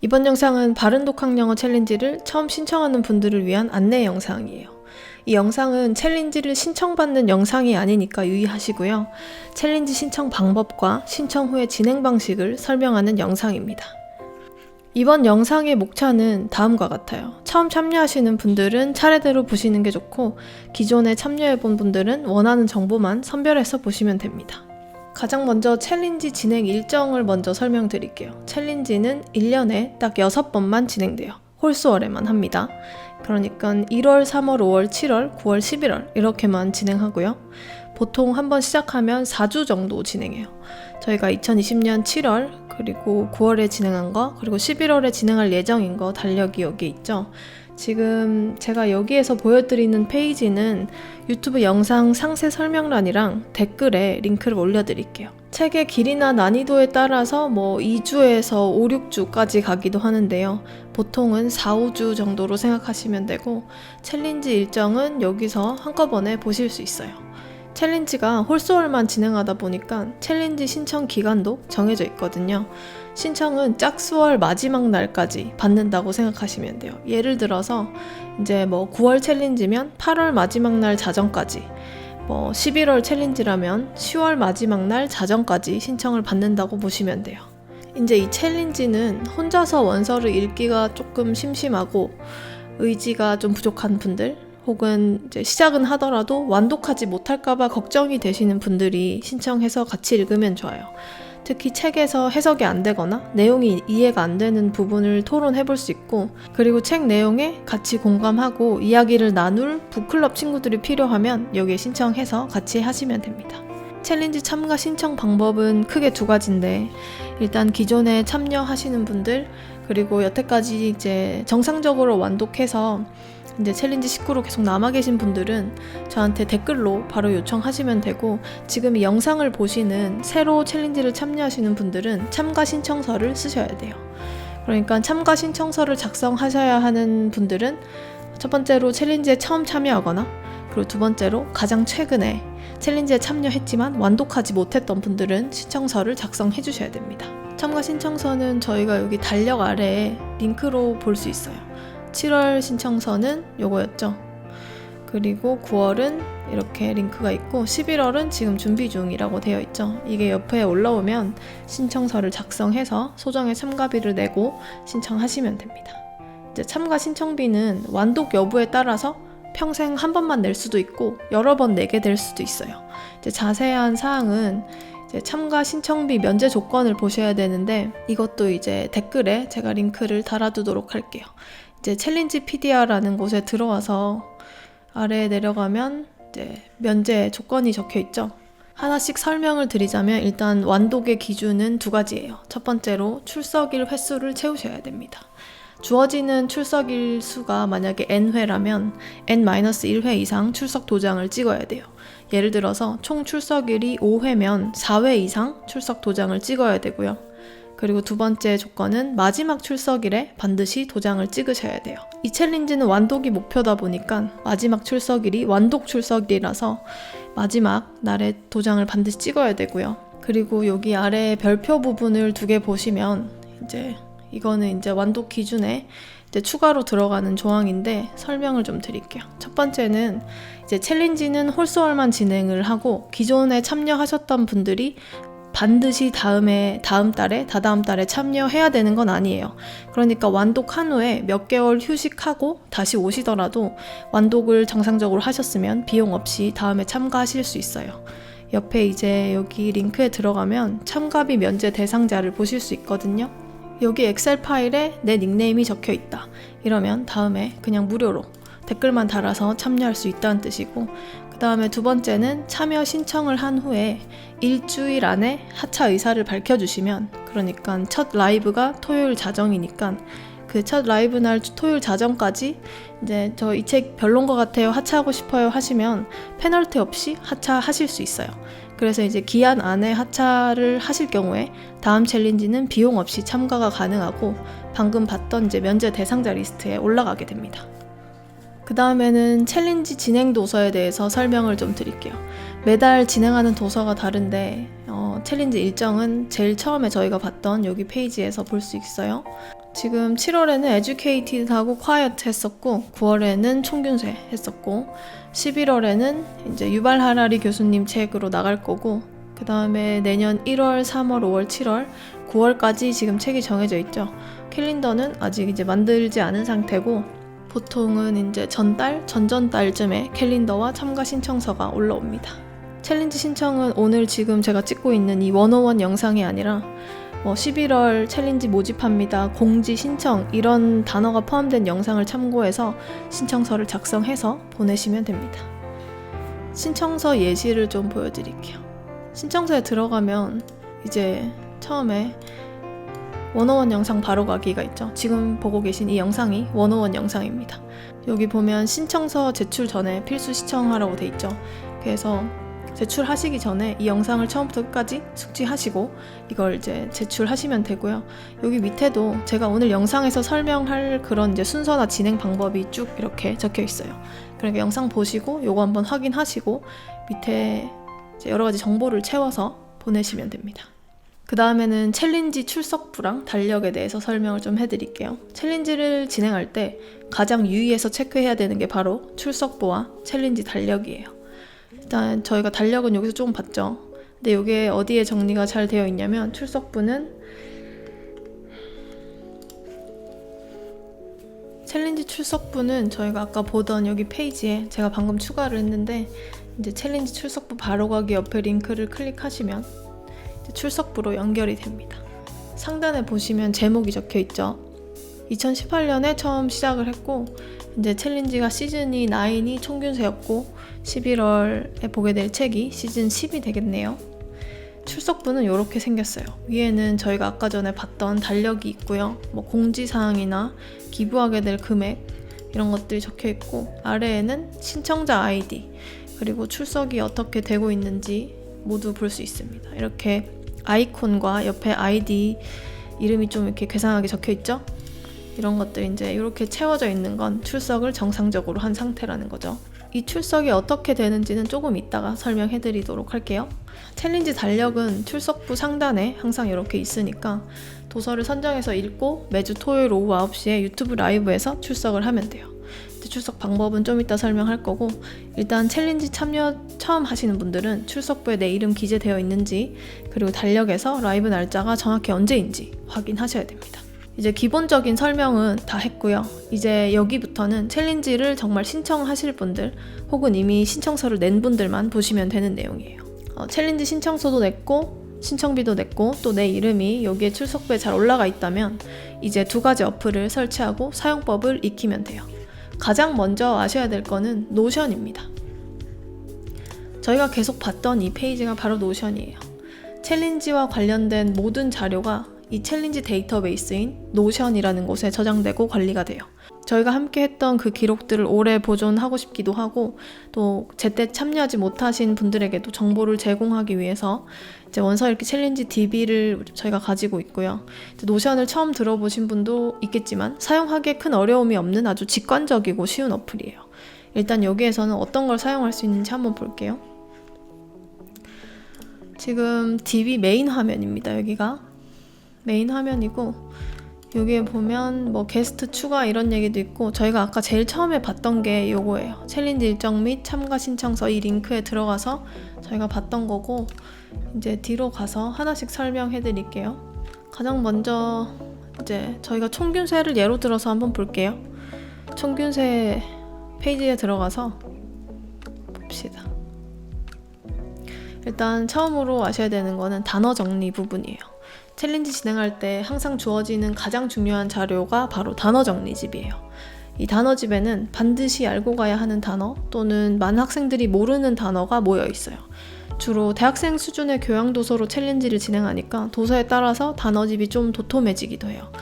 이번 영상은 바른독학 영어 챌린지를 처음 신청하는 분들을 위한 안내 영상이에요. 이 영상은 챌린지를 신청받는 영상이 아니니까 유의하시고요. 챌린지 신청 방법과 신청 후의 진행 방식을 설명하는 영상입니다. 이번 영상의 목차는 다음과 같아요. 처음 참여하시는 분들은 차례대로 보시는 게 좋고, 기존에 참여해본 분들은 원하는 정보만 선별해서 보시면 됩니다. 가장 먼저 챌린지 진행 일정을 먼저 설명드릴게요. 챌린지는 1년에 딱 6번만 진행돼요. 홀수월에만 합니다. 그러니까 1월, 3월, 5월, 7월, 9월, 11월 이렇게만 진행하고요. 보통 한번 시작하면 4주 정도 진행해요. 저희가 2020년 7월, 그리고 9월에 진행한 거, 그리고 11월에 진행할 예정인 거 달력이 여기 있죠. 지금 제가 여기에서 보여드리는 페이지는 유튜브 영상 상세 설명란이랑 댓글에 링크를 올려드릴게요. 책의 길이나 난이도에 따라서 2주에서 5, 6주까지 가기도 하는데요. 보통은 4, 5주 정도로 생각하시면 되고, 챌린지 일정은 여기서 한꺼번에 보실 수 있어요. 챌린지가 홀수월만 진행하다 보니까 챌린지 신청 기간도 정해져 있거든요. 신청은 짝수월 마지막 날까지 받는다고 생각하시면 돼요. 예를 들어서 이제 9월 챌린지면 8월 마지막 날 자정까지, 11월 챌린지라면 10월 마지막 날 자정까지 신청을 받는다고 보시면 돼요. 이제 이 챌린지는 혼자서 원서를 읽기가 조금 심심하고 의지가 좀 부족한 분들, 혹은 이제 시작은 하더라도 완독하지 못할까봐 걱정이 되시는 분들이 신청해서 같이 읽으면 좋아요. 특히 책에서 해석이 안 되거나 내용이 이해가 안 되는 부분을 토론해 볼 수 있고, 그리고 책 내용에 같이 공감하고 이야기를 나눌 북클럽 친구들이 필요하면 여기에 신청해서 같이 하시면 됩니다. 챌린지 참가 신청 방법은 크게 두 가지인데, 일단 기존에 참여하시는 분들, 그리고 여태까지 이제 정상적으로 완독해서 이제 챌린지 식구로 계속 남아 계신 분들은 저한테 댓글로 바로 요청하시면 되고, 지금 이 영상을 보시는 새로 챌린지를 참여하시는 분들은 참가 신청서를 쓰셔야 돼요. 그러니까 참가 신청서를 작성하셔야 하는 분들은 첫 번째로 챌린지에 처음 참여하거나, 그리고 두 번째로 가장 최근에 챌린지에 참여했지만 완독하지 못했던 분들은 신청서를 작성해 주셔야 됩니다. 참가 신청서는 저희가 여기 달력 아래에 링크로 볼 수 있어요. 7월 신청서는 요거였죠. 그리고 9월은 이렇게 링크가 있고, 11월은 지금 준비 중이라고 되어 있죠. 이게 옆에 올라오면 신청서를 작성해서 소정의 참가비를 내고 신청하시면 됩니다. 이제 참가 신청비는 완독 여부에 따라서 평생 한 번만 낼 수도 있고 여러 번 내게 될 수도 있어요. 이제 자세한 사항은 이제 참가 신청비 면제 조건을 보셔야 되는데, 이것도 이제 댓글에 제가 링크를 달아두도록 할게요. 이제 챌린지 PDR라는 곳에 들어와서 아래에 내려가면 이제 면제 조건이 적혀 있죠. 하나씩 설명을 드리자면, 일단 완독의 기준은 두 가지예요. 첫 번째로 출석일 횟수를 채우셔야 됩니다. 주어지는 출석일 수가 만약에 N회라면 N-1회 이상 출석 도장을 찍어야 돼요. 예를 들어서 총 출석일이 5회면 4회 이상 출석 도장을 찍어야 되고요. 그리고 두 번째 조건은 마지막 출석일에 반드시 도장을 찍으셔야 돼요. 이 챌린지는 완독이 목표다 보니까 마지막 출석일이 완독 출석일이라서 마지막 날에 도장을 반드시 찍어야 되고요. 그리고 여기 아래 별표 부분을 두 개 보시면 이거는 이제 완독 기준에 이제 추가로 들어가는 조항인데, 설명을 좀 드릴게요. 첫 번째는 이제 챌린지는 홀수월만 진행을 하고, 기존에 참여하셨던 분들이 반드시 다음 달에, 다다음 달에 참여해야 되는 건 아니에요. 그러니까 완독한 후에 몇 개월 휴식하고 다시 오시더라도 완독을 정상적으로 하셨으면 비용 없이 다음에 참가하실 수 있어요. 옆에 이제 여기 링크에 들어가면 참가비 면제 대상자를 보실 수 있거든요. 여기 엑셀 파일에 내 닉네임이 적혀 있다. 이러면 다음에 그냥 무료로 댓글만 달아서 참여할 수 있다는 뜻이고, 그 다음에 두 번째는 참여 신청을 한 후에 일주일 안에 하차 의사를 밝혀주시면, 그러니까 첫 라이브가 토요일 자정이니까 그 첫 라이브 날 토요일 자정까지 이제 저 이 책 별론 것 같아요, 하차하고 싶어요 하시면 페널티 없이 하차하실 수 있어요. 그래서 이제 기한 안에 하차를 하실 경우에 다음 챌린지는 비용 없이 참가가 가능하고, 방금 봤던 이제 면제 대상자 리스트에 올라가게 됩니다. 그 다음에는 챌린지 진행 도서에 대해서 설명을 좀 드릴게요. 매달 진행하는 도서가 다른데 챌린지 일정은 제일 처음에 저희가 봤던 여기 페이지에서 볼 수 있어요. 지금 7월에는 에듀케이티드하고 콰이어트 했었고 9월에는 총균세 했었고 11월에는 이제 유발 하라리 교수님 책으로 나갈 거고 그 다음에 내년 1월, 3월, 5월, 7월, 9월까지 지금 책이 정해져 있죠. 캘린더는 아직 이제 만들지 않은 상태고 보통은 이제 전전달쯤에 캘린더와 참가 신청서가 올라옵니다. 챌린지 신청은 오늘 지금 제가 찍고 있는 이 101 영상이 아니라 11월 챌린지 모집합니다, 공지 신청 이런 단어가 포함된 영상을 참고해서 신청서를 작성해서 보내시면 됩니다. 신청서 예시를 좀 보여드릴게요. 신청서에 들어가면 이제 처음에 101 영상 바로가기가 있죠. 지금 보고 계신 이 영상이 101 영상입니다. 여기 보면 신청서 제출 전에 필수 시청하라고 돼 있죠. 그래서 제출하시기 전에 이 영상을 처음부터 끝까지 숙지하시고 이걸 이제 제출하시면 되고요. 여기 밑에도 제가 오늘 영상에서 설명할 그런 이제 순서나 진행 방법이 쭉 이렇게 적혀 있어요. 그러니까 영상 보시고 요거 한번 확인하시고 밑에 이제 여러 가지 정보를 채워서 보내시면 됩니다. 그 다음에는 챌린지 출석부랑 달력에 대해서 설명을 좀 해드릴게요. 챌린지를 진행할 때 가장 유의해서 체크해야 되는 게 바로 출석부와 챌린지 달력이에요. 일단 저희가 달력은 여기서 조금 봤죠. 근데 이게 어디에 정리가 잘 되어 있냐면 출석부는 챌린지 출석부는 저희가 아까 보던 여기 페이지에 제가 방금 추가를 했는데 이제 챌린지 출석부 바로가기 옆에 링크를 클릭하시면 이제 출석부로 연결이 됩니다. 상단에 보시면 제목이 적혀 있죠. 2018년에 처음 시작을 했고 이제 챌린지가 시즌이 9이 총균세였고 11월에 보게 될 책이 시즌 10이 되겠네요. 출석부는 이렇게 생겼어요. 위에는 저희가 아까 전에 봤던 달력이 있고요. 공지사항이나 기부하게 될 금액 이런 것들이 적혀 있고 아래에는 신청자 아이디 그리고 출석이 어떻게 되고 있는지 모두 볼 수 있습니다. 이렇게 아이콘과 옆에 아이디 이름이 좀 이렇게 괴상하게 적혀 있죠. 이런 것들 이제 이렇게 채워져 있는 건 출석을 정상적으로 한 상태라는 거죠. 이 출석이 어떻게 되는지는 조금 이따가 설명해 드리도록 할게요. 챌린지 달력은 출석부 상단에 항상 이렇게 있으니까 도서를 선정해서 읽고 매주 토요일 오후 9시에 유튜브 라이브에서 출석을 하면 돼요. 출석 방법은 좀 이따 설명할 거고 일단 챌린지 참여 처음 하시는 분들은 출석부에 내 이름 기재되어 있는지 그리고 달력에서 라이브 날짜가 정확히 언제인지 확인하셔야 됩니다. 이제 기본적인 설명은 다 했고요. 이제 여기부터는 챌린지를 정말 신청하실 분들 혹은 이미 신청서를 낸 분들만 보시면 되는 내용이에요. 챌린지 신청서도 냈고 신청비도 냈고 또 내 이름이 여기에 출석부에 잘 올라가 있다면 이제 2가지 어플을 설치하고 사용법을 익히면 돼요. 가장 먼저 아셔야 될 거는 노션입니다. 저희가 계속 봤던 이 페이지가 바로 노션이에요. 챌린지와 관련된 모든 자료가 이 챌린지 데이터베이스인 노션이라는 곳에 저장되고 관리가 돼요. 저희가 함께 했던 그 기록들을 오래 보존하고 싶기도 하고 또 제때 참여하지 못하신 분들에게도 정보를 제공하기 위해서 이제 원서 읽기 챌린지 DB를 저희가 가지고 있고요. 노션을 처음 들어보신 분도 있겠지만 사용하기에 큰 어려움이 없는 아주 직관적이고 쉬운 어플이에요. 일단 여기에서는 어떤 걸 사용할 수 있는지 한번 볼게요. 지금 DB 메인 화면입니다. 여기가 메인 화면이고 여기에 보면 게스트 추가 이런 얘기도 있고 저희가 아까 제일 처음에 봤던 게 요거예요. 챌린지 일정 및 참가 신청서 이 링크에 들어가서 저희가 봤던 거고 이제 뒤로 가서 하나씩 설명해 드릴게요. 가장 먼저 이제 저희가 총균세를 예로 들어서 한번 볼게요. 총균세 페이지에 들어가서 봅시다. 일단 처음으로 아셔야 되는 거는 단어 정리 부분이에요. 챌린지 진행할 때 항상 주어지는 가장 중요한 자료가 바로 단어 정리집이에요. 이 단어집에는 반드시 알고 가야 하는 단어 또는 많은 학생들이 모르는 단어가 모여 있어요. 주로 대학생 수준의 교양 도서로 챌린지를 진행하니까 도서에 따라서 단어집이 좀 도톰해지기도 해요.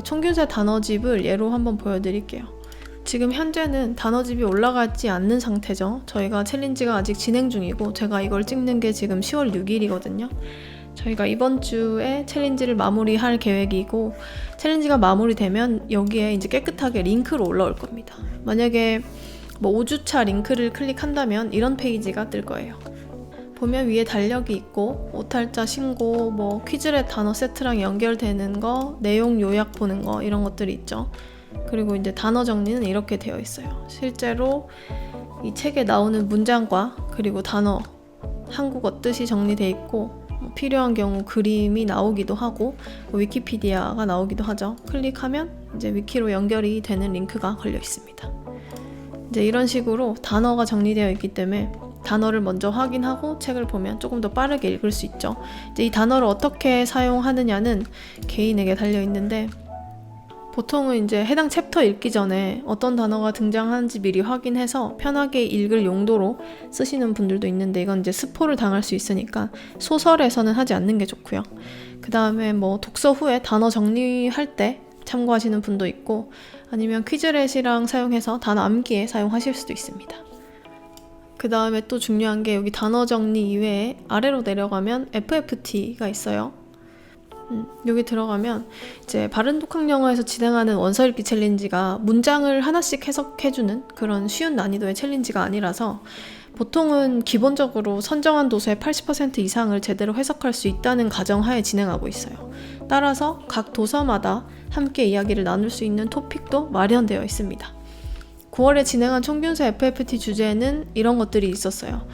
총균세 단어집을 예로 한번 보여드릴게요. 지금 현재는 단어집이 올라가지 않는 상태죠. 저희가 챌린지가 아직 진행 중이고 제가 이걸 찍는 게 지금 10월 6일이거든요. 저희가 이번 주에 챌린지를 마무리할 계획이고 챌린지가 마무리되면 여기에 이제 깨끗하게 링크로 올라올 겁니다. 만약에 5주차 링크를 클릭한다면 이런 페이지가 뜰 거예요. 보면 위에 달력이 있고 오탈자 신고, 뭐 퀴즈렛 단어 세트랑 연결되는 거, 내용 요약 보는 거 이런 것들이 있죠. 그리고 이제 단어 정리는 이렇게 되어 있어요. 실제로 이 책에 나오는 문장과 그리고 단어 한국어 뜻이 정리되어 있고, 필요한 경우 그림이 나오기도 하고 위키피디아가 나오기도 하죠. 클릭하면 이제 위키로 연결이 되는 링크가 걸려 있습니다. 이제 이런 식으로 단어가 정리되어 있기 때문에 단어를 먼저 확인하고 책을 보면 조금 더 빠르게 읽을 수 있죠. 이제 이 단어를 어떻게 사용하느냐는 개인에게 달려 있는데, 보통은 이제 해당 챕터 읽기 전에 어떤 단어가 등장하는지 미리 확인해서 편하게 읽을 용도로 쓰시는 분들도 있는데, 이건 이제 스포를 당할 수 있으니까 소설에서는 하지 않는 게 좋고요. 그 다음에 뭐 독서 후에 단어 정리할 때 참고하시는 분도 있고, 아니면 퀴즈렛이랑 사용해서 단어 암기에 사용하실 수도 있습니다. 그 다음에 또 중요한 게, 여기 단어 정리 이외에 아래로 내려가면 FFT가 있어요. 여기 들어가면 이제 바른 독학 영어에서 진행하는 원서 읽기 챌린지가 문장을 하나씩 해석해주는 그런 쉬운 난이도의 챌린지가 아니라서, 보통은 기본적으로 선정한 도서의 80% 이상을 제대로 해석할 수 있다는 가정하에 진행하고 있어요. 따라서 각 도서마다 함께 이야기를 나눌 수 있는 토픽도 마련되어 있습니다. 9월에 진행한 총균수 FFT 주제에는 이런 것들이 있었어요.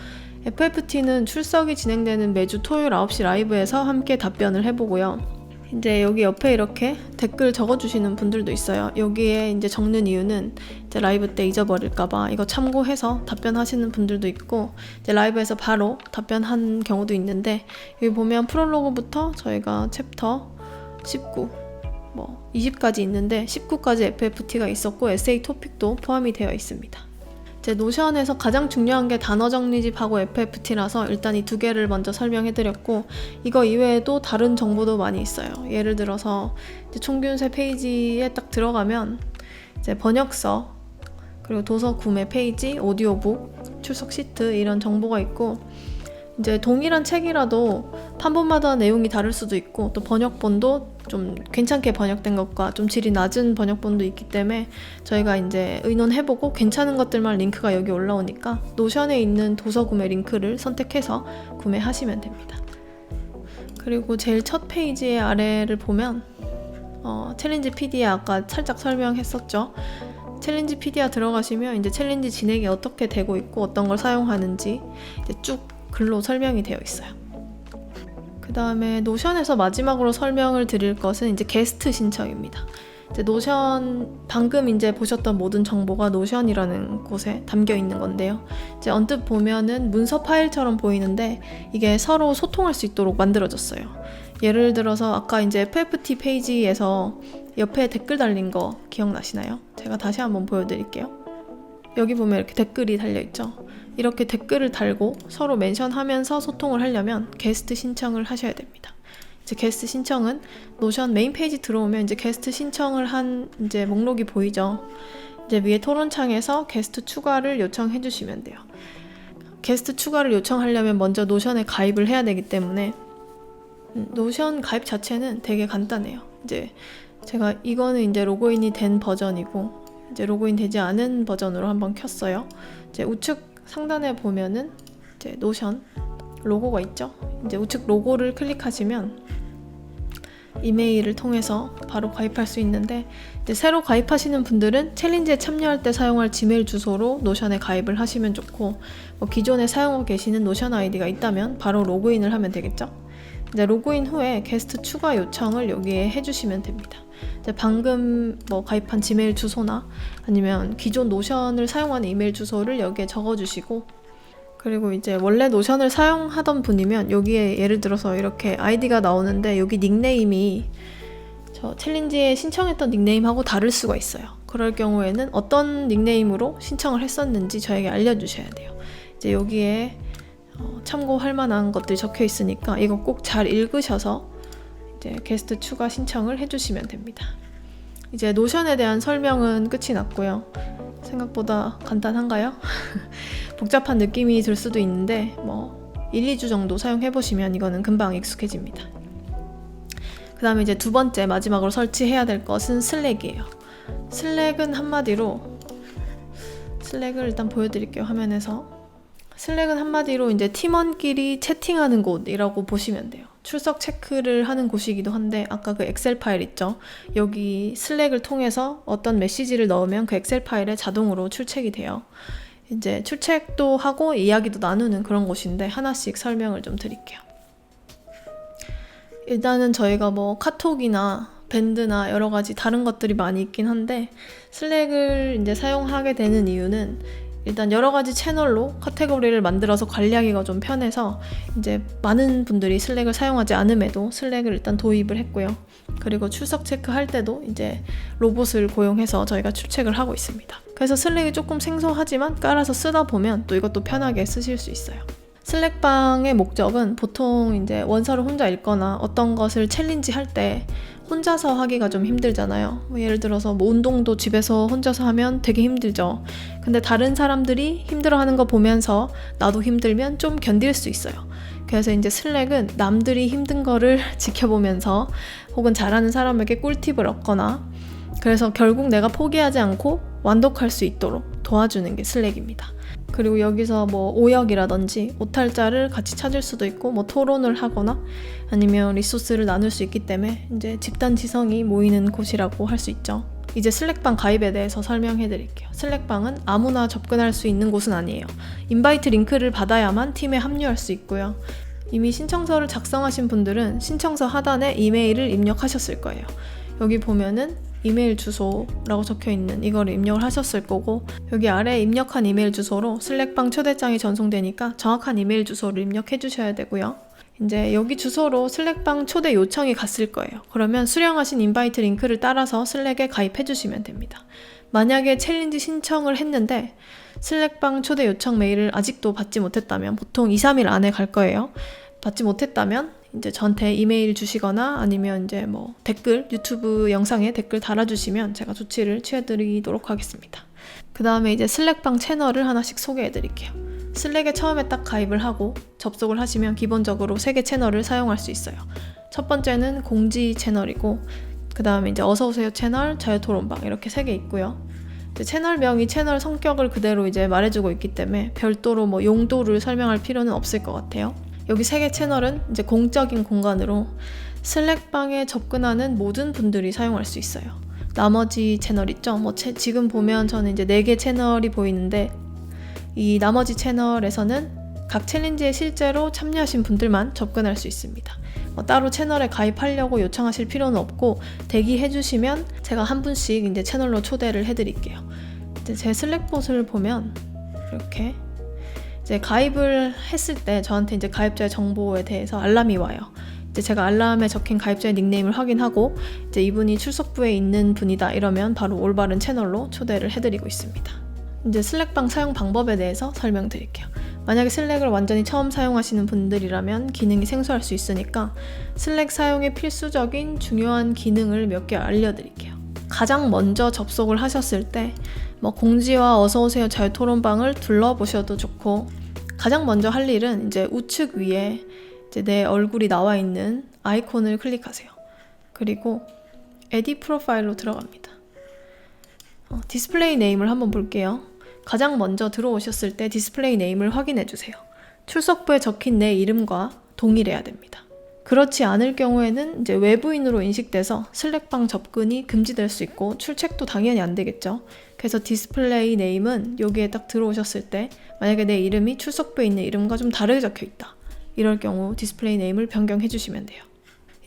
FFT는 출석이 진행되는 매주 토요일 9시 라이브에서 함께 답변을 해보고요. 이제 여기 옆에 이렇게 댓글 적어주시는 분들도 있어요. 여기에 이제 적는 이유는 이제 라이브 때 잊어버릴까봐 이거 참고해서 답변하시는 분들도 있고, 이제 라이브에서 바로 답변한 경우도 있는데, 여기 보면 프롤로그부터 저희가 챕터 19, 20까지 있는데 19까지 FFT가 있었고 에세이 토픽도 포함이 되어 있습니다. 제 노션에서 가장 중요한 게 단어 정리집하고 FFT라서 일단 이 두 개를 먼저 설명해드렸고, 이거 이외에도 다른 정보도 많이 있어요. 예를 들어서 이제 총균세 페이지에 딱 들어가면 이제 번역서, 그리고 도서 구매 페이지, 오디오북, 출석 시트 이런 정보가 있고, 이제 동일한 책이라도 판본마다 내용이 다를 수도 있고, 또 번역본도 좀 괜찮게 번역된 것과 좀 질이 낮은 번역본도 있기 때문에 저희가 이제 의논해보고 괜찮은 것들만 링크가 여기 올라오니까 노션에 있는 도서 구매 링크를 선택해서 구매하시면 됩니다. 그리고 제일 첫 페이지의 아래를 보면 챌린지 PD에 아까 살짝 설명했었죠. 챌린지 PD에 들어가시면 이제 챌린지 진행이 어떻게 되고 있고 어떤 걸 사용하는지 이제 쭉 글로 설명이 되어 있어요. 그 다음에 노션에서 마지막으로 설명을 드릴 것은 이제 게스트 신청입니다. 이제 노션, 방금 이제 보셨던 모든 정보가 노션이라는 곳에 담겨 있는 건데요. 이제 언뜻 보면은 문서 파일처럼 보이는데 이게 서로 소통할 수 있도록 만들어졌어요. 예를 들어서 아까 이제 FFT 페이지에서 옆에 댓글 달린 거 기억나시나요? 제가 다시 한번 보여드릴게요. 여기 보면 이렇게 댓글이 달려있죠. 이렇게 댓글을 달고 서로 멘션하면서 소통을 하려면 게스트 신청을 하셔야 됩니다. 이제 게스트 신청은 노션 메인 페이지 들어오면 이제 게스트 신청을 한 이제 목록이 보이죠. 이제 위에 토론창에서 게스트 추가를 요청해 주시면 돼요. 게스트 추가를 요청하려면 먼저 노션에 가입을 해야 되기 때문에 노션 가입 자체는 되게 간단해요. 이제 제가 이거는 이제 로그인이 된 버전이고, 이제 로그인 되지 않은 버전으로 한번 켰어요. 이제 우측 상단에 보면은 이제 노션 로고가 있죠. 이제 우측 로고를 클릭하시면 이메일을 통해서 바로 가입할 수 있는데, 이제 새로 가입하시는 분들은 챌린지에 참여할 때 사용할 지메일 주소로 노션에 가입을 하시면 좋고, 기존에 사용하고 계시는 노션 아이디가 있다면 바로 로그인을 하면 되겠죠. 이제 로그인 후에 게스트 추가 요청을 여기에 해주시면 됩니다. 이제 방금 가입한 지메일 주소나 아니면 기존 노션을 사용하는 이메일 주소를 여기에 적어주시고, 그리고 이제 원래 노션을 사용하던 분이면 여기에 예를 들어서 이렇게 아이디가 나오는데 여기 닉네임이 저 챌린지에 신청했던 닉네임하고 다를 수가 있어요. 그럴 경우에는 어떤 닉네임으로 신청을 했었는지 저에게 알려주셔야 돼요. 이제 여기에 참고할 만한 것들이 적혀 있으니까 이거 꼭 잘 읽으셔서 이제 게스트 추가 신청을 해주시면 됩니다. 이제 노션에 대한 설명은 끝이 났고요. 생각보다 간단한가요? 복잡한 느낌이 들 수도 있는데 1, 2주 정도 사용해보시면 이거는 금방 익숙해집니다. 그 다음에 이제 두 번째 마지막으로 설치해야 될 것은 슬랙이에요. 슬랙은 한마디로, 슬랙을 일단 보여드릴게요, 화면에서. 슬랙은 한마디로 이제 팀원끼리 채팅하는 곳이라고 보시면 돼요. 출석 체크를 하는 곳이기도 한데 아까 그 엑셀 파일 있죠? 여기 슬랙을 통해서 어떤 메시지를 넣으면 그 엑셀 파일에 자동으로 출첵이 돼요. 이제 출첵도 하고 이야기도 나누는 그런 곳인데 하나씩 설명을 좀 드릴게요. 일단은 저희가 뭐 카톡이나 밴드나 여러 가지 다른 것들이 많이 있긴 한데 슬랙을 이제 사용하게 되는 이유는 일단 여러 가지 채널로 카테고리를 만들어서 관리하기가 좀 편해서 이제 많은 분들이 슬랙을 사용하지 않음에도 슬랙을 일단 도입을 했고요. 그리고 출석 체크할 때도 이제 로봇을 고용해서 저희가 출첵을 하고 있습니다. 그래서 슬랙이 조금 생소하지만 깔아서 쓰다 보면 또 이것도 편하게 쓰실 수 있어요. 슬랙방의 목적은 보통 이제 원서를 혼자 읽거나 어떤 것을 챌린지 할 때 혼자서 하기가 좀 힘들잖아요. 예를 들어서 뭐 운동도 집에서 혼자서 하면 되게 힘들죠. 근데 다른 사람들이 힘들어하는 거 보면서 나도 힘들면 좀 견딜 수 있어요. 그래서 이제 슬랙은 남들이 힘든 거를 지켜보면서 혹은 잘하는 사람에게 꿀팁을 얻거나 그래서 결국 내가 포기하지 않고 완독할 수 있도록 도와주는 게 슬랙입니다. 그리고 여기서 뭐 오역이라든지 오탈자를 같이 찾을 수도 있고 뭐 토론을 하거나 아니면 리소스를 나눌 수 있기 때문에 이제 집단 지성이 모이는 곳이라고 할 수 있죠. 이제 슬랙방 가입에 대해서 설명해 드릴게요. 슬랙방은 아무나 접근할 수 있는 곳은 아니에요. 인바이트 링크를 받아야만 팀에 합류할 수 있고요. 이미 신청서를 작성하신 분들은 신청서 하단에 이메일을 입력하셨을 거예요. 여기 보면은 이메일 주소라고 적혀있는 이거를 입력을 하셨을 거고 여기 아래 입력한 이메일 주소로 슬랙방 초대장이 전송되니까 정확한 이메일 주소를 입력해 주셔야 되고요. 이제 여기 주소로 슬랙방 초대 요청이 갔을 거예요. 그러면 수령하신 인바이트 링크를 따라서 슬랙에 가입해 주시면 됩니다. 만약에 챌린지 신청을 했는데 슬랙방 초대 요청 메일을 아직도 받지 못했다면 보통 2-3일 안에 갈 거예요. 받지 못했다면 이제 저한테 이메일 주시거나 아니면 이제 뭐 댓글, 유튜브 영상에 댓글 달아주시면 제가 조치를 취해드리도록 하겠습니다. 그 다음에 이제 슬랙방 채널을 하나씩 소개해드릴게요. 슬랙에 처음에 딱 가입을 하고 접속을 하시면 기본적으로 3개 채널을 사용할 수 있어요. 첫 번째는 공지 채널이고 그 다음에 이제 어서오세요 채널, 자유토론방 이렇게 3개 있고요. 이제 채널명이 채널 성격을 그대로 이제 말해주고 있기 때문에 별도로 뭐 용도를 설명할 필요는 없을 것 같아요. 여기 3개 채널은 이제 공적인 공간으로 슬랙방에 접근하는 모든 분들이 사용할 수 있어요. 나머지 채널 있죠? 뭐 지금 보면 저는 이제 4개 채널이 보이는데 이 나머지 채널에서는 각 챌린지에 실제로 참여하신 분들만 접근할 수 있습니다. 따로 채널에 가입하려고 요청하실 필요는 없고 대기해 주시면 제가 한 분씩 이제 채널로 초대를 해드릴게요. 이제 제 슬랙봇을 보면 이렇게 이제 가입을 했을 때 저한테 이제 가입자의 정보에 대해서 알람이 와요. 이제 제가 알람에 적힌 가입자의 닉네임을 확인하고 이제 이분이 출석부에 있는 분이다 이러면 바로 올바른 채널로 초대를 해드리고 있습니다. 이제 슬랙방 사용 방법에 대해서 설명드릴게요. 만약에 슬랙을 완전히 처음 사용하시는 분들이라면 기능이 생소할 수 있으니까 슬랙 사용에 필수적인 중요한 기능을 몇 개 알려드릴게요. 가장 먼저 접속을 하셨을 때 뭐 공지와 어서오세요 자유토론방을 둘러보셔도 좋고 가장 먼저 할 일은 이제 우측 위에 이제 내 얼굴이 나와 있는 아이콘을 클릭하세요. 그리고 에디 프로파일로 들어갑니다. 디스플레이 네임을 한번 볼게요. 가장 먼저 들어오셨을 때 디스플레이 네임을 확인해 주세요. 출석부에 적힌 내 이름과 동일해야 됩니다. 그렇지 않을 경우에는 이제 외부인으로 인식돼서 슬랙방 접근이 금지될 수 있고 출첵도 당연히 안 되겠죠. 그래서 디스플레이 네임은 여기에 딱 들어오셨을 때 만약에 내 이름이 출석부에 있는 이름과 좀 다르게 적혀 있다. 이럴 경우 디스플레이 네임을 변경해 주시면 돼요.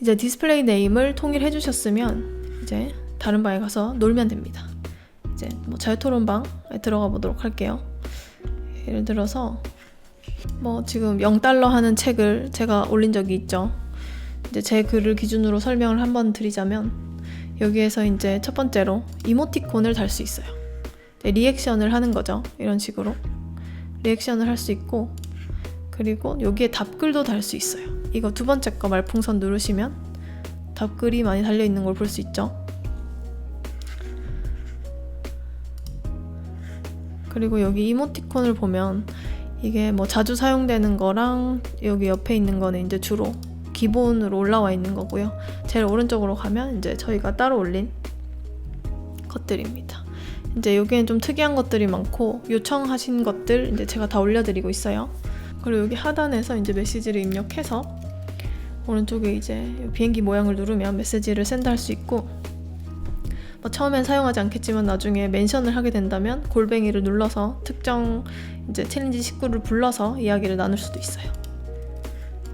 이제 디스플레이 네임을 통일해 주셨으면 이제 다른 방에 가서 놀면 됩니다. 이제 뭐 자유토론방에 들어가 보도록 할게요. 예를 들어서 뭐 지금 0달러 하는 책을 제가 올린 적이 있죠. 이제 제 글을 기준으로 설명을 한번 드리자면 여기에서 이제 첫 번째로 이모티콘을 달 수 있어요. 리액션을 하는 거죠. 이런 식으로 리액션을 할 수 있고 그리고 여기에 답글도 달 수 있어요. 이거 두 번째 거 말풍선 누르시면 답글이 많이 달려있는 걸 볼 수 있죠. 그리고 여기 이모티콘을 보면 이게 뭐 자주 사용되는 거랑 여기 옆에 있는 거는 이제 주로 기본으로 올라와 있는 거고요. 제일 오른쪽으로 가면 이제 저희가 따로 올린 것들입니다. 이제 여기엔 좀 특이한 것들이 많고 요청하신 것들 이제 제가 다 올려드리고 있어요. 그리고 여기 하단에서 이제 메시지를 입력해서 오른쪽에 이제 비행기 모양을 누르면 메시지를 샌드할 수 있고, 뭐 처음엔 사용하지 않겠지만 나중에 멘션을 하게 된다면 골뱅이를 눌러서 특정 이제 챌린지 식구를 불러서 이야기를 나눌 수도 있어요.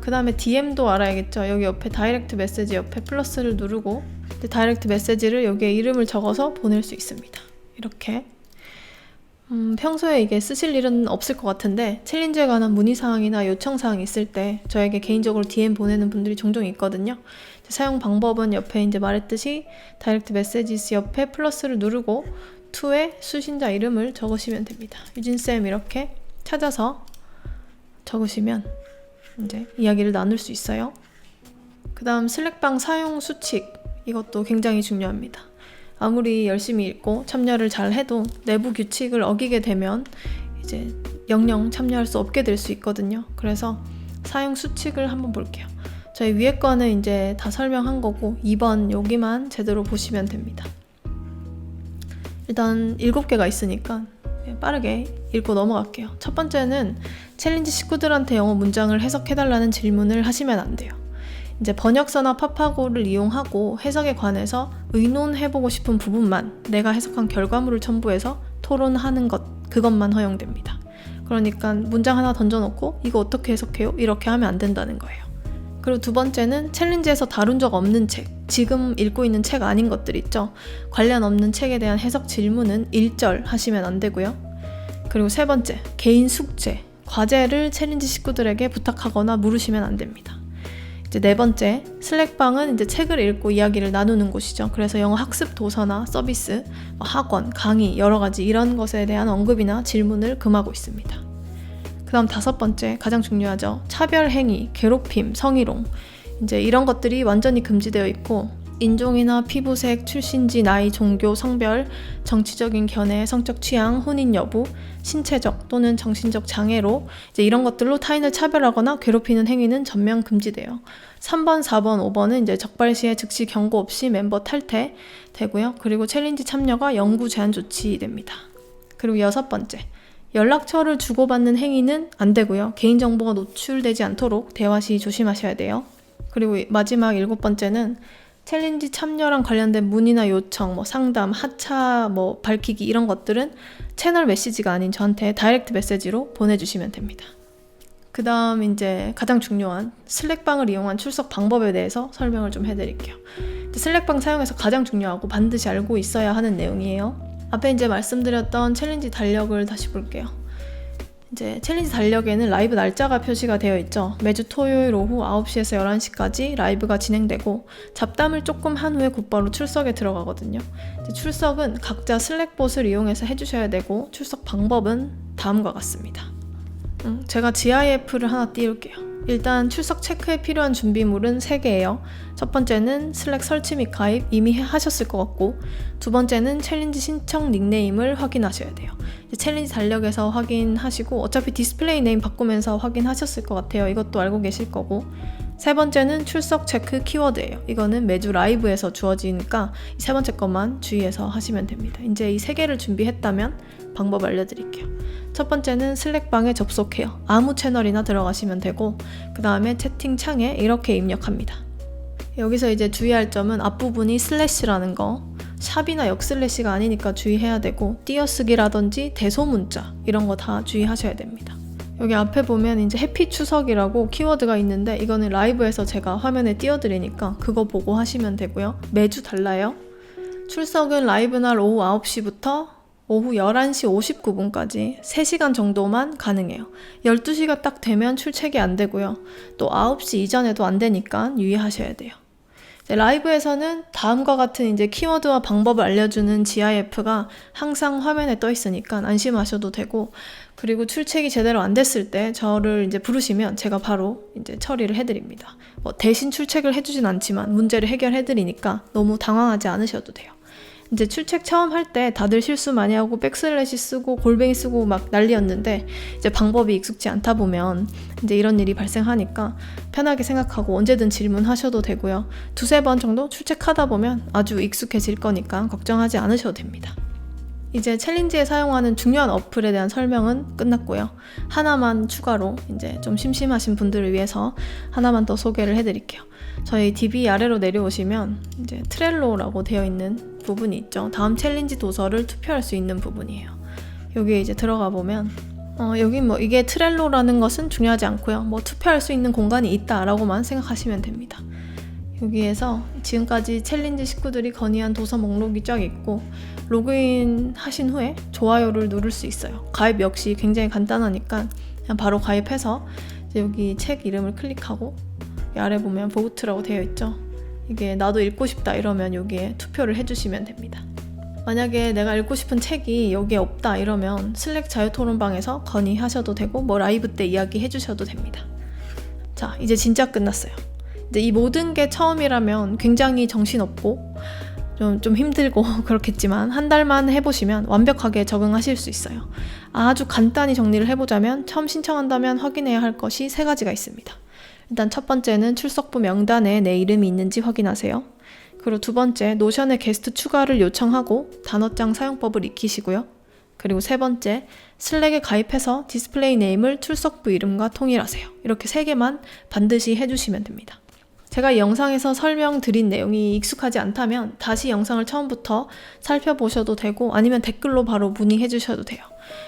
그 다음에 DM도 알아야겠죠. 여기 옆에 다이렉트 메시지 옆에 플러스를 누르고 다이렉트 메시지를 여기에 이름을 적어서 보낼 수 있습니다. 이렇게 평소에 이게 쓰실 일은 없을 것 같은데 챌린지에 관한 문의사항이나 요청사항이 있을 때 저에게 개인적으로 DM 보내는 분들이 종종 있거든요. 사용 방법은 옆에 이제 말했듯이 다이렉트 메시지스 옆에 플러스를 누르고 to에 수신자 이름을 적으시면 됩니다. 유진쌤 이렇게 찾아서 적으시면 이제 이야기를 나눌 수 있어요. 그 다음 슬랙방 사용 수칙, 이것도 굉장히 중요합니다. 아무리 열심히 읽고 참여를 잘 해도 내부 규칙을 어기게 되면 이제 영영 참여할 수 없게 될 수 있거든요. 그래서 사용 수칙을 한번 볼게요. 저희 위에 거는 이제 다 설명한 거고 2번 여기만 제대로 보시면 됩니다. 일단 7개가 있으니까 빠르게 읽고 넘어갈게요. 첫 번째는 챌린지 식구들한테 영어 문장을 해석해달라는 질문을 하시면 안 돼요. 이제 번역서나 파파고를 이용하고 해석에 관해서 의논해보고 싶은 부분만 내가 해석한 결과물을 첨부해서 토론하는 것, 그것만 허용됩니다. 그러니까 문장 하나 던져놓고 이거 어떻게 해석해요? 이렇게 하면 안 된다는 거예요. 그리고 두 번째는 챌린지에서 다룬 적 없는 책, 지금 읽고 있는 책 아닌 것들 있죠. 관련 없는 책에 대한 해석 질문은 일절 하시면 안 되고요. 그리고 세 번째, 개인 숙제, 과제를 챌린지 식구들에게 부탁하거나 물으시면 안 됩니다. 이제 네 번째, 슬랙방은 이제 책을 읽고 이야기를 나누는 곳이죠. 그래서 영어 학습 도서나 서비스, 학원, 강의, 여러 가지 이런 것에 대한 언급이나 질문을 금하고 있습니다. 그 다음 다섯 번째, 가장 중요하죠. 차별 행위, 괴롭힘, 성희롱, 이제 이런 것들이 완전히 금지되어 있고 인종이나 피부색, 출신지, 나이, 종교, 성별, 정치적인 견해, 성적 취향, 혼인 여부, 신체적 또는 정신적 장애로 이제 이런 것들로 타인을 차별하거나 괴롭히는 행위는 전면 금지돼요. 3번, 4번, 5번은 이제 적발 시에 즉시 경고 없이 멤버 탈퇴 되고요. 그리고 챌린지 참여가 영구 제한 조치됩니다. 그리고 여섯 번째, 연락처를 주고받는 행위는 안 되고요. 개인정보가 노출되지 않도록 대화 시 조심하셔야 돼요. 그리고 마지막 일곱 번째는 챌린지 참여랑 관련된 문의나 요청, 상담, 하차, 밝히기 이런 것들은 채널 메시지가 아닌 저한테 다이렉트 메시지로 보내주시면 됩니다. 그 다음 이제 가장 중요한 슬랙방을 이용한 출석 방법에 대해서 설명을 좀 해드릴게요. 슬랙방 사용해서 가장 중요하고 반드시 알고 있어야 하는 내용이에요. 앞에 이제 말씀드렸던 챌린지 달력을 다시 볼게요. 이제 챌린지 달력에는 라이브 날짜가 표시가 되어 있죠. 매주 토요일 오후 9시에서 11시까지 라이브가 진행되고 잡담을 조금 한 후에 곧바로 출석에 들어가거든요. 이제 출석은 각자 슬랙봇을 이용해서 해주셔야 되고 출석 방법은 다음과 같습니다. 제가 GIF를 하나 띄울게요. 일단 출석 체크에 필요한 준비물은 3개예요. 첫 번째는 슬랙 설치 및 가입 이미 하셨을 것 같고, 두 번째는 챌린지 신청 닉네임을 확인하셔야 돼요. 챌린지 달력에서 확인하시고 어차피 디스플레이 네임 바꾸면서 확인하셨을 것 같아요. 이것도 알고 계실 거고, 세 번째는 출석 체크 키워드예요. 이거는 매주 라이브에서 주어지니까 이 세 번째 것만 주의해서 하시면 됩니다. 이제 이 3개를 준비했다면 방법 알려드릴게요. 첫 번째는 슬랙방에 접속해요. 아무 채널이나 들어가시면 되고, 그 다음에 채팅창에 이렇게 입력합니다. 여기서 이제 주의할 점은 앞부분이 슬래시라는 거, 샵이나 역슬래시가 아니니까 주의해야 되고, 띄어쓰기라든지 대소문자 이런 거 다 주의하셔야 됩니다. 여기 앞에 보면 이제 해피 추석이라고 키워드가 있는데 이거는 라이브에서 제가 화면에 띄워드리니까 그거 보고 하시면 되고요. 매주 달라요. 출석은 라이브 날 오후 9시부터 오후 11시 59분까지 3시간 정도만 가능해요. 12시가 딱 되면 출첵이 안 되고요. 또 9시 이전에도 안 되니까 유의하셔야 돼요. 라이브에서는 다음과 같은 이제 키워드와 방법을 알려주는 GIF가 항상 화면에 떠 있으니까 안심하셔도 되고, 그리고 출첵이 제대로 안 됐을 때 저를 이제 부르시면 제가 바로 이제 처리를 해드립니다. 대신 출첵을 해주진 않지만 문제를 해결해드리니까 너무 당황하지 않으셔도 돼요. 이제 출첵 처음 할 때 다들 실수 많이 하고 백슬래시 쓰고 골뱅이 쓰고 막 난리였는데 이제 방법이 익숙지 않다 보면 이제 이런 일이 발생하니까 편하게 생각하고 언제든 질문하셔도 되고요. 2-3번 정도 출첵하다 보면 아주 익숙해질 거니까 걱정하지 않으셔도 됩니다. 이제 챌린지에 사용하는 중요한 어플에 대한 설명은 끝났고요. 하나만 추가로 이제 좀 심심하신 분들을 위해서 하나만 더 소개를 해드릴게요. 저희 DB 아래로 내려오시면 이제 트렐로라고 되어 있는 부분이 있죠. 다음 챌린지 도서를 투표할 수 있는 부분이에요. 여기에 이제 들어가 보면 여기 이게 트렐로라는 것은 중요하지 않고요. 투표할 수 있는 공간이 있다라고만 생각하시면 됩니다. 여기에서 지금까지 챌린지 식구들이 건의한 도서 목록이 쫙 있고 로그인 하신 후에 좋아요를 누를 수 있어요. 가입 역시 굉장히 간단하니까 그냥 바로 가입해서 이제 여기 책 이름을 클릭하고 이 아래 보면 보트라고 되어 있죠. 이게 나도 읽고 싶다 이러면 여기에 투표를 해주시면 됩니다. 만약에 내가 읽고 싶은 책이 여기에 없다 이러면 슬랙 자유토론방에서 건의하셔도 되고 라이브 때 이야기 해주셔도 됩니다. 자, 이제 진짜 끝났어요. 이제 이 모든 게 처음이라면 굉장히 정신없고 좀 힘들고 그렇겠지만 한 달만 해보시면 완벽하게 적응하실 수 있어요. 아주 간단히 정리를 해보자면 처음 신청한다면 확인해야 할 것이 3가지가 있습니다. 일단 첫 번째는 출석부 명단에 내 이름이 있는지 확인하세요. 그리고 두 번째, 노션에 게스트 추가를 요청하고 단어장 사용법을 익히시고요. 그리고 세 번째, 슬랙에 가입해서 디스플레이 네임을 출석부 이름과 통일하세요. 이렇게 3개만 반드시 해주시면 됩니다. 제가 이 영상에서 설명드린 내용이 익숙하지 않다면 다시 영상을 처음부터 살펴보셔도 되고 아니면 댓글로 바로 문의해 주셔도 돼요.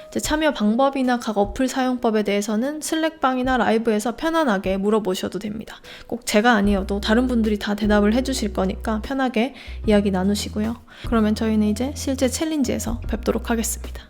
이제 참여 방법이나 각 어플 사용법에 대해서는 슬랙방이나 라이브에서 편안하게 물어보셔도 됩니다. 꼭 제가 아니어도 다른 분들이 다 대답을 해주실 거니까 편하게 이야기 나누시고요. 그러면 저희는 이제 실제 챌린지에서 뵙도록 하겠습니다.